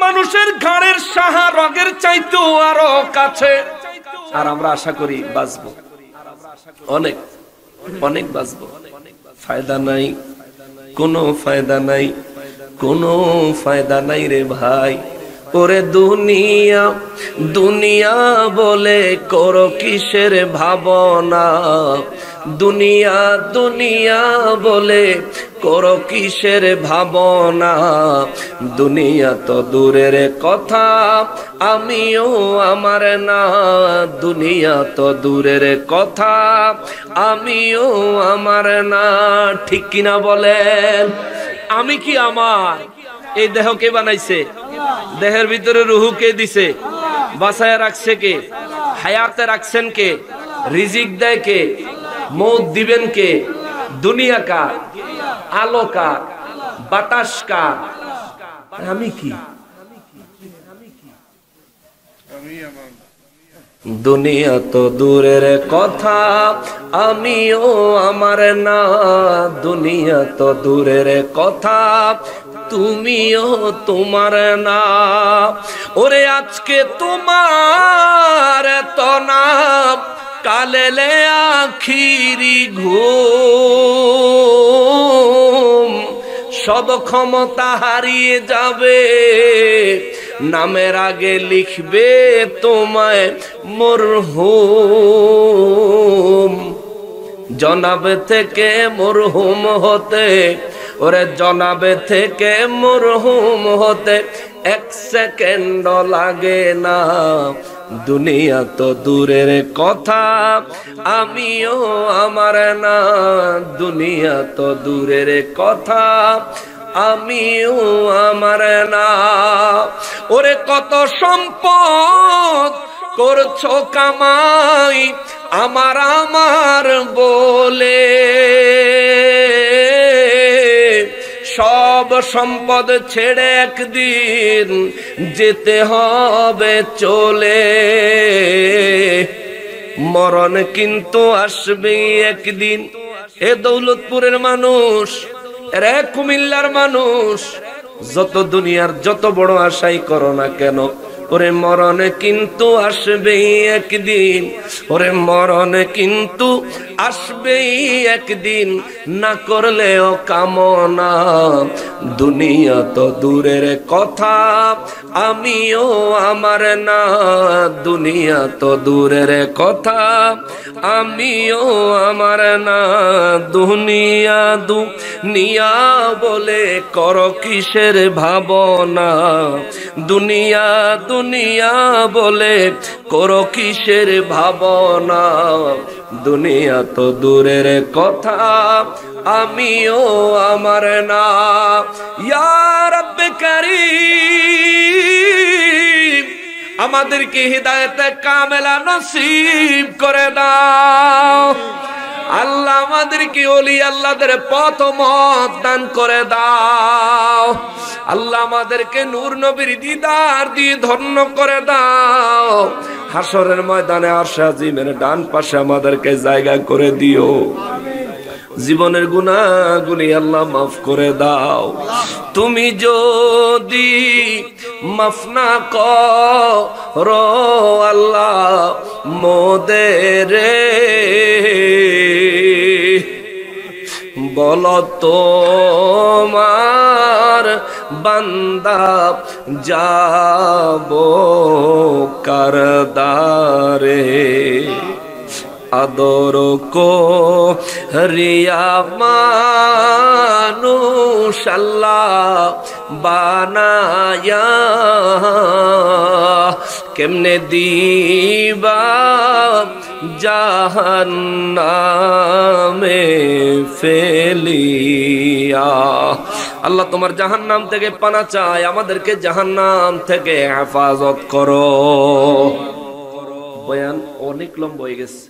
মানুষের ঘাড়ের সাহা রগের চাইতেও আরো কাছে। আর আমরা আশা করি বাঁচবো, অনেক অনেক বাঁচবো। ফায়দা নাই, কোনো ফায়দা নাই, কোনো ফায়দা নাই রে ভাই। ওরে দুনিয়া দুনিয়া বলে করো কিসের ভাবনা, দুনিয়া দুনিয়া বলে করো কিসের ভাবনা। দুনিয়া তো দূরের কথা, আমিও আমার না। দুনিয়া তো দূরের কথা, আমিও আমার না। ঠিক কিনা বলেন? আমি কি আমার? এই দেহ কে বানাইছে? দেহের ভিতরে রুহু কে দিছে? বাঁচায় রাখছে কে? হায়াতে রাখছেন কে? রিজিক দেয় কে? মৌত দিবেন কে? দুনিয়া কার? আলো কার? বাতাস কার? আমি কি? দুনিয়া তো দূরের কথা, আমিও আমার না। দুনিয়া তো দূরের কথা, তুমিও তোমার না। ওরে আজকে তোমার তো নাম, কালেলে আখিরি ঘুম। সব ক্ষমতা হারিয়ে যাবে, নামের আগে লিখবে তোমায় মরহুম। জনাবে থেকে মরহুম হতে, ওরে জনাবে থেকে মরহুম হতে এক সেকেন্ড লাগে না। দুনিয়া তো দূরের কথা, আমিও আমার না। দুনিয়া তো দূরের কথা, আমিও আমার না। ওরে কত সম্পদ করছো কামাই, আমার আমার বলে। সব সম্পদ ছেড়ে একদিন যেতে হবে চলে। মরণ কিন্তু আসবে একদিন। এ দৌলতপুরের মানুষ, এরা কুমিল্লার মানুষ, যত দুনিয়ার যত বড় আশাই করো না কেন, ওরে মরণ কিন্তু আসবেই একদিন। ওরে মরণ কিন্তু আসবেই একদিন, না করলেও কামনা। দুনিয়া তো দূরের কথা, আমিও আমার না। দুনিয়া তো দূরের কথা, আমিও আমার না। দুনিয়া দুনিয়া বলে করো কিসের ভাবনা। দুনিয়া দুনিয়া বলে করো কিসের ভাবনা। দুনিয়া তো দূরের কথা, আমিও আমার না। ইয়া রাব্বে কারীম, আমাদেরকে হিদায়াতে কামেলা নসিব করে দাও। আল্লাহ আমাদেরকে ওলি আল্লাহদের পথ মত দান করে দাও। আল্লাহ আমাদেরকে নূর নবীর দিদার দিয়ে ধন্য করে দাও। হাসরের ময়দানে আরশে আজিমের ডান পাশে আমাদেরকে জায়গা করে দিও। জীবনের গুনাহগুলি আল্লাহ মাফ করে দাও। তুমি যদি মাফ না করো আল্লাহ মোদের, বলো তোমার বান্দা যাব কার দারে। আদর করিয়া মানুষ আল্লাহ বানায়া, কেমনে দিবা জাহান্নামে ফেলিয়া। আল্লাহ তোমার জাহান্নাম থেকে পানা চাই, আমাদেরকে জাহান্নাম থেকে হেফাজত করো। বয়ান অনেক লম্বা হয়ে গেছে।